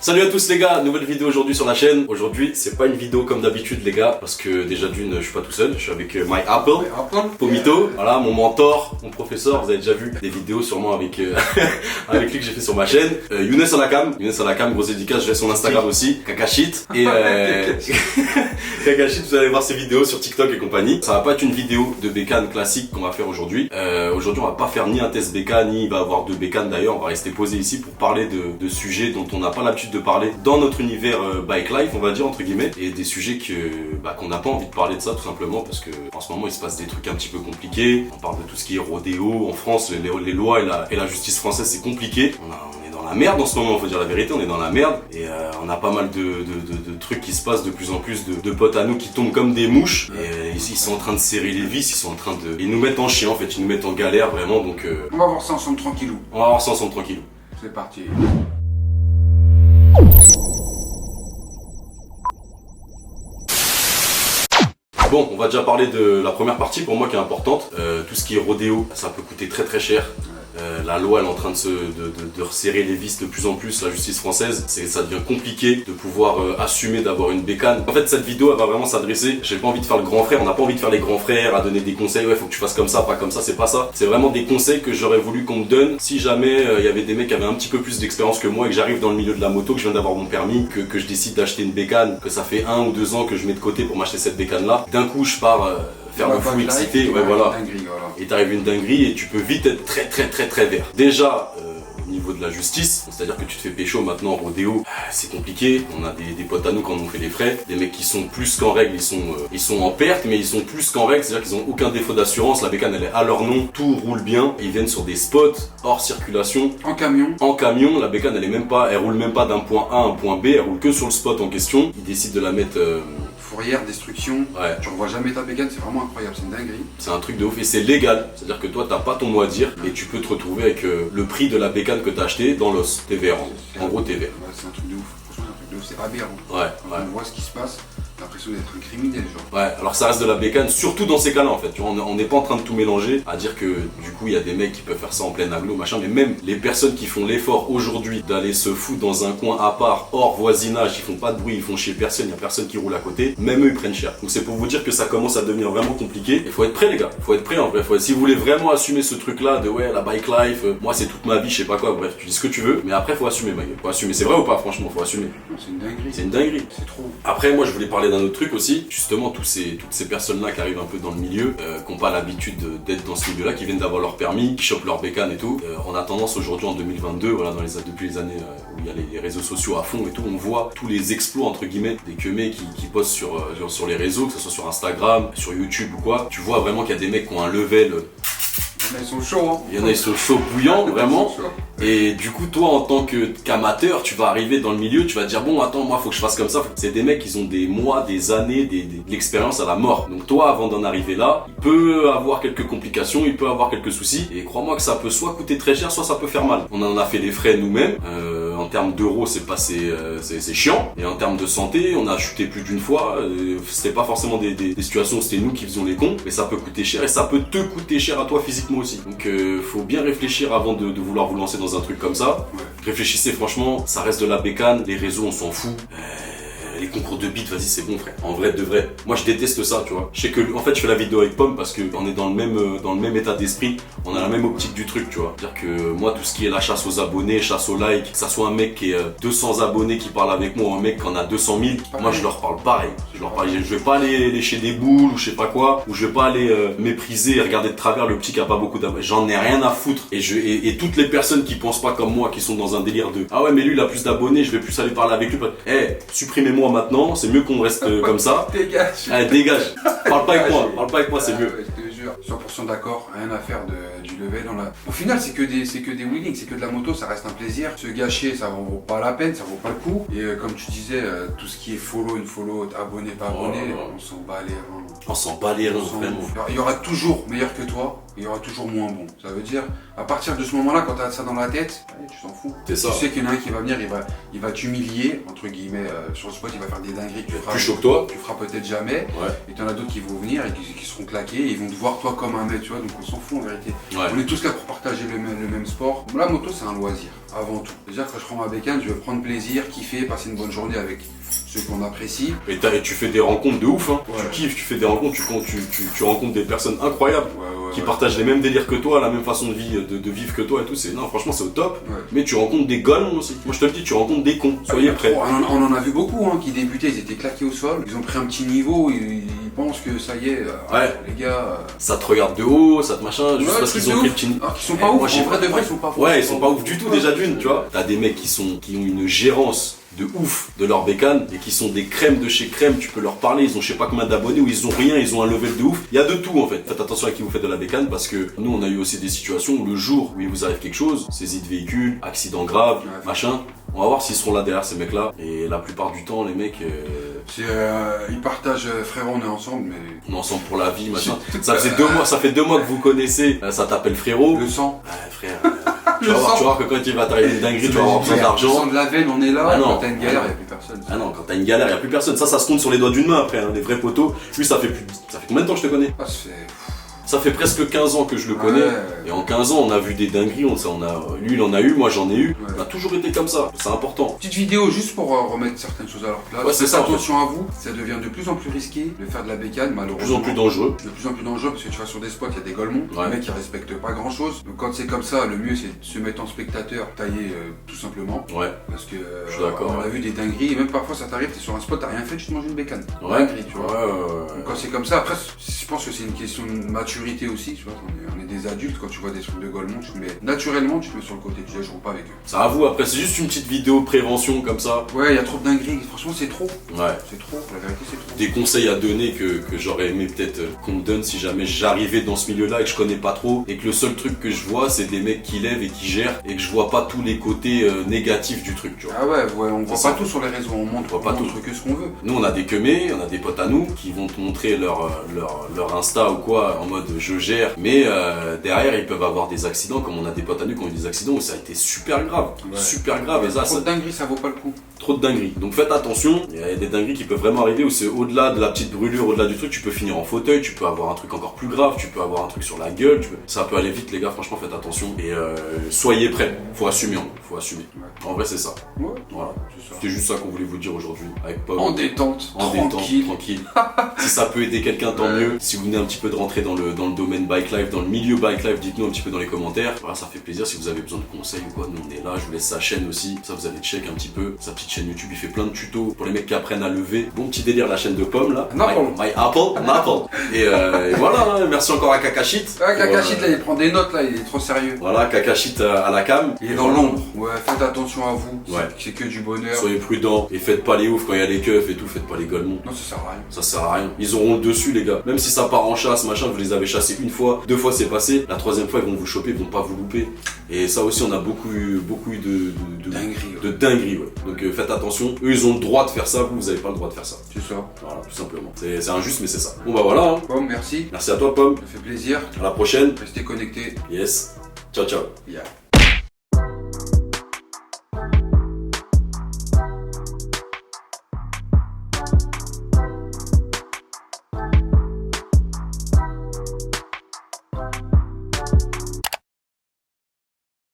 Salut à tous les gars, nouvelle vidéo aujourd'hui sur la chaîne. Aujourd'hui c'est pas une vidéo comme d'habitude les gars, parce que déjà d'une je suis pas tout seul, je suis avec My Apple, Pomito, voilà mon mentor, mon professeur. Vous avez déjà vu des vidéos sûrement avec avec lui que j'ai fait sur ma chaîne. Younes Alakam, grosse dédicace, j'ai son Instagram aussi, Kakashit. Et Kakashit, vous allez voir ses vidéos sur TikTok et compagnie. Ça va pas être une vidéo de bécane classique qu'on va faire aujourd'hui. Aujourd'hui on va pas faire ni un test bécane, ni il va avoir deux bécanes d'ailleurs. On va rester posé ici pour parler de sujets dont on n'a pas l'habitude de parler dans notre univers bike life, on va dire entre guillemets, et des sujets qu'on n'a pas envie de parler de ça tout simplement parce que en ce moment il se passe des trucs un petit peu compliqués. On parle de tout ce qui est rodéo en France, les lois et la justice française, c'est compliqué. On est dans la merde en ce moment, faut dire la vérité, on est dans la merde et on a pas mal de trucs qui se passent, de plus en plus de potes à nous qui tombent comme des mouches et ils sont en train de serrer les vis, ils sont en train de... Ils nous mettent en chien en fait, ils nous mettent en galère vraiment, donc... On va voir ça ensemble tranquillou. On va voir ça ensemble tranquillou. C'est parti. Bon, on va déjà parler de la première partie pour moi qui est importante. Tout ce qui est rodéo, ça peut coûter très très cher. La loi elle est en train de resserrer les vis de plus en plus, la justice française, ça devient compliqué de pouvoir assumer d'avoir une bécane. En fait cette vidéo elle va vraiment s'adresser, j'ai pas envie de faire le grand frère, on n'a pas envie de faire les grands frères, à donner des conseils, ouais faut que tu fasses comme ça, pas comme ça, c'est pas ça. C'est vraiment des conseils que j'aurais voulu qu'on me donne si jamais il y avait des mecs qui avaient un petit peu plus d'expérience que moi et que j'arrive dans le milieu de la moto, que je viens d'avoir mon permis, que je décide d'acheter une bécane, que ça fait 1 ou 2 ans que je mets de côté pour m'acheter cette bécane là. D'un coup je pars faire le fou excité, ouais voilà. Et t'arrives une dinguerie et tu peux vite être très vert. Déjà au niveau de la justice, c'est-à-dire que tu te fais pécho maintenant en rodéo, c'est compliqué. On a des potes à nous quand on fait les frais, des mecs qui sont plus qu'en règle, ils sont en perte mais ils sont plus qu'en règle, c'est-à-dire qu'ils ont aucun défaut d'assurance, la bécane elle est à leur nom, tout roule bien, ils viennent sur des spots hors circulation. En camion, la bécane elle roule même pas d'un point A à un point B, elle roule que sur le spot en question. Ils décident de la mettre fourrière, destruction, ouais. Tu revois jamais ta bécane, c'est vraiment incroyable, c'est une dinguerie. C'est un truc de ouf et c'est légal, c'est-à-dire que toi t'as pas ton mot à dire et tu peux te retrouver avec le prix de la bécane que t'as acheté dans l'os, t'es vert en gros t'es vert. Ouais, c'est un truc de ouf, franchement c'est un truc de ouf, c'est aberrant. Ouais. On voit ce qui se passe, t'as l'impression d'être un criminel genre. Ouais, alors ça reste de la bécane, surtout dans ces cas-là en fait, tu vois, on n'est pas en train de tout mélanger, à dire que du coup il y a des mecs qui peuvent faire ça en plein agglo machin, mais même les personnes qui font l'effort aujourd'hui d'aller se foutre dans un coin à part, hors voisinage, ils font pas de bruit, ils font chier personne, il y a personne qui roule à côté, même eux ils prennent cher. Donc c'est pour vous dire que ça commence à devenir vraiment compliqué, il faut être prêt les gars, faut être prêt en vrai, si vous voulez vraiment assumer ce truc là de ouais la bike life, moi c'est toute ma vie, je sais pas quoi, bref, tu dis ce que tu veux, mais après faut assumer ma gueule, faut assumer, c'est vrai ou pas franchement, faut assumer. C'est une dinguerie. C'est une dinguerie. C'est trop. Après moi je voulais parler d'un autre truc aussi, justement toutes ces personnes-là qui arrivent un peu dans le milieu, qui n'ont pas l'habitude d'être dans ce milieu-là, qui viennent d'avoir leur permis, qui chopent leur bécane et tout. On a tendance aujourd'hui en 2022, voilà, depuis les années où il y a les réseaux sociaux à fond et tout, on voit tous les exploits entre guillemets des queumés qui postent sur les réseaux, que ce soit sur Instagram, sur YouTube ou quoi. Tu vois vraiment qu'il y a des mecs qui ont un level. Il y en a, ils sont chauds, hein. Il y en a, ils sont chauds bouillants, vraiment. Et du coup, toi, en tant qu'amateur, tu vas arriver dans le milieu, tu vas te dire, bon, attends, moi, faut que je fasse comme ça. C'est des mecs, ils ont des mois, des années, de l'expérience à la mort. Donc toi, avant d'en arriver là, il peut avoir quelques complications, il peut avoir quelques soucis. Et crois-moi que ça peut soit coûter très cher, soit ça peut faire mal. On en a fait les frais nous-mêmes. En termes d'euros, c'est chiant. Et en termes de santé, on a chuté plus d'une fois. C'était pas forcément des situations où c'était nous qui faisions les cons, mais ça peut coûter cher et ça peut te coûter cher à toi physiquement aussi. Donc faut bien réfléchir avant de vouloir vous lancer dans un truc comme ça. Ouais. Réfléchissez franchement, ça reste de la bécane, les réseaux on s'en fout. Les concours de beat, vas-y c'est bon frère, en vrai de vrai. Moi je déteste ça, tu vois. Je sais que en fait je fais la vidéo avec Pomme parce que on est dans le même état d'esprit, on a la même optique du truc, tu vois. C'est-à-dire que moi tout ce qui est la chasse aux abonnés, chasse aux likes, que ça soit un mec qui est 200 abonnés qui parle avec moi ou un mec qui en a 200 000, moi je leur parle pareil. Je vais pas aller lécher des boules ou je sais pas quoi, ou je vais pas aller mépriser et regarder de travers le petit qui a pas beaucoup d'abonnés. J'en ai rien à foutre. Et toutes les personnes qui pensent pas comme moi, qui sont dans un délire de ah ouais mais lui il a plus d'abonnés, je vais plus aller parler avec lui. Supprimez-moi maintenant, c'est mieux qu'on reste comme ça. Dégage. Allez, dégage. Parle pas avec moi, c'est mieux. Ouais, je te jure, 100% d'accord, rien à faire du level dans la... Au final, c'est que des wheelings, c'est que de la moto, ça reste un plaisir. Se gâcher, ça vaut pas la peine, ça vaut pas le coup. Et comme tu disais, tout ce qui est follow, une follow, abonné, pas abonné, on s'en bat les reins. On s'en bat les reins, vraiment. Il y aura toujours meilleur que toi. il y aura toujours moins bon. Ça veut dire, à partir de ce moment-là, quand tu as ça dans la tête, allez, tu t'en fous. C'est ça. Tu sais qu'il y en a un qui va venir, il va t'humilier, entre guillemets, sur le spot, il va faire des dingueries que Plus chaud que toi. tu feras peut-être jamais. Ouais. Et tu en as d'autres qui vont venir et qui seront claqués, et ils vont te voir toi comme un mec, tu vois, donc on s'en fout en vérité. Ouais. On est tous là pour partager le même sport. La moto, c'est un loisir, avant tout. Déjà, quand je prends ma bécane, je veux prendre plaisir, kiffer, passer une bonne journée avec ceux qu'on apprécie. Et tu fais des rencontres de ouf, hein. Ouais. Tu kiffes, tu fais des rencontres, tu rencontres des personnes incroyables qui partagent les mêmes délires que toi, la même façon de vivre que toi et tout. Non, franchement, c'est au top. Ouais. Mais tu rencontres des golemons aussi. Moi, je te le dis, tu rencontres des cons. Soyez prêts. On en a vu beaucoup hein, qui débutaient, ils étaient claqués au sol, ils ont pris un petit niveau, ils pensent que ça y est, Ouais. les gars. Ça te regarde de haut, ça te machin, juste Ouais, parce truc qu'ils de ont pris ouf. le petit. Alors qu'ils sont pas ouf, Moi, j'ai en vrai de vrai, ouais. ils sont pas ouf. Ouais, ils sont pas ouf du tout déjà d'une, tu vois. T'as des mecs qui ont une gérance de ouf de leur bécane et qui sont des crèmes de chez crème, tu peux leur parler, ils ont je sais pas combien d'abonnés ou ils ont rien, ils ont un level de ouf. Il y a de tout en fait. Faites attention à qui vous faites de la bécane parce que nous on a eu aussi des situations où le jour où il vous arrive quelque chose, saisie de véhicule, accident grave, Ouais. machin, on va voir s'ils seront là derrière ces mecs là. Et la plupart du temps les mecs Ils partagent, frérot, on est ensemble, mais on est ensemble pour la vie, machin. Ça fait 2 mois que vous connaissez, ça t'appelle frérot. le sang. Ouais, frère. Tu vas voir que quand il va t'arriver une dinguerie, tu vas avoir besoin Le d'argent. sang de la veine, on est là, Ah non. quand t'as une galère, il n'y a plus personne. Ah non, quand t'as une galère, y a plus personne. Ça se compte sur les doigts d'une main après, hein, les vrais poteaux. Lui, ça fait combien de temps que je te connais? Ah, c'est... Ça fait presque 15 ans que je le connais. Ouais. Et en 15 ans, on a vu des dingueries. Lui, il en a eu, moi, j'en ai eu. Ouais. On a toujours été comme ça. C'est important. Petite vidéo juste pour remettre certaines choses à leur place. Ouais, c'est Faites ça, en fait. attention à vous, ça devient de plus en plus risqué de faire de la bécane, De malheureusement. plus en plus dangereux. De plus en plus dangereux parce que tu vas sur des spots, il y a des golemons, Ouais. des mecs qui respectent pas grand chose. Donc quand c'est comme ça, le mieux c'est de se mettre en spectateur, tailler tout simplement. Ouais. Parce que Je suis d'accord, on a ouais. vu des dingueries, et même parfois ça t'arrive, t'es sur un spot, t'as rien fait, tu te manges une bécane. Ouais. Dinguerie, tu vois. Ouais. Donc quand c'est comme ça, après je pense que c'est une question de maturité aussi, tu vois. On est des adultes, quand tu vois des trucs de golemons, tu te mets naturellement, tu te mets sur le côté, tu dis je roule pas avec eux. Ça avoue, après, c'est juste une petite vidéo prévention comme ça. Ouais, il y a trop de dingueries, franchement c'est trop. Ouais. C'est trop, la vérité c'est trop. Des conseils à donner que j'aurais aimé peut-être qu'on me donne si jamais j'arrivais dans ce milieu-là et que je connais pas trop et que le seul truc que je vois c'est des mecs qui lèvent et qui gèrent et que je vois pas tous les côtés négatifs du truc, tu vois. Ah ouais, on voit C'est pas ça. tout sur les réseaux, on montre, voit pas tout. que ce qu'on veut. Nous on a des queumés, on a des potes à nous qui vont te montrer leur Insta ou quoi en mode je gère, mais derrière ils peuvent avoir des accidents comme on a des potes à nous qui ont eu des accidents où ça a été super grave, Ouais. super grave et ça, Trop de dingueries, ça vaut pas le coup. trop de dingueries. Donc faites attention, il y a des dingueries qui peuvent vraiment arriver où c'est au-delà de la petite brûlure, au-delà du truc, tu peux finir en fauteuil, tu peux avoir un truc encore plus grave, tu peux avoir un truc sur la gueule, ça peut aller vite les gars, franchement faites attention et soyez prêts, faut assumer, faut assumer. Ouais. En vrai c'est ça. Ouais, Voilà. c'est ça. C'était juste ça qu'on voulait vous dire aujourd'hui avec Paul. En détente, En détente, tranquille. tranquille. Si ça peut aider quelqu'un, tant Ouais. mieux. Si vous venez un petit peu de rentrer dans le domaine bike life, dans le milieu bike life, dites-nous un petit peu dans les commentaires. Voilà, ça fait plaisir. Si vous avez besoin de conseils ou quoi, nous on est là. Je vous laisse sa chaîne aussi. Ça, vous allez check un petit peu. Sa petite chaîne YouTube, il fait plein de tutos pour les mecs qui apprennent à lever. Bon petit délire, la chaîne de Pomme là. Apple. My Apple. Et voilà, hein. Merci encore à Kakashit. Ah, Kakashit Pour, là, il prend des notes là, il est trop sérieux. Voilà, Kakashit à la cam. Il est dans l'ombre. Ouais, faites attention à vous. Ouais. C'est que du bonheur. Soyez prudents et faites pas les oufs quand il y a les keufs et tout. Faites pas les golemons. Non, ça sert à rien. Ça sert à rien. Ils auront le dessus, les gars. Même si ça part en chasse, machin, vous les avez chassés une fois, 2 fois c'est passé. La 3e fois, ils vont vous choper, ils vont pas vous louper. Et ça aussi, on a beaucoup eu de Dinguerie. Ouais. de dinguerie, ouais. Donc faites attention. Eux, ils ont le droit de faire ça, vous avez pas le droit de faire ça. C'est ça. Voilà, tout simplement. C'est injuste, mais c'est ça. Bon bah voilà. Hein. Pomme, merci. Merci à toi, Pomme. Ça fait plaisir. À la prochaine. Restez connectés. Yes. Ciao, ciao. Yeah.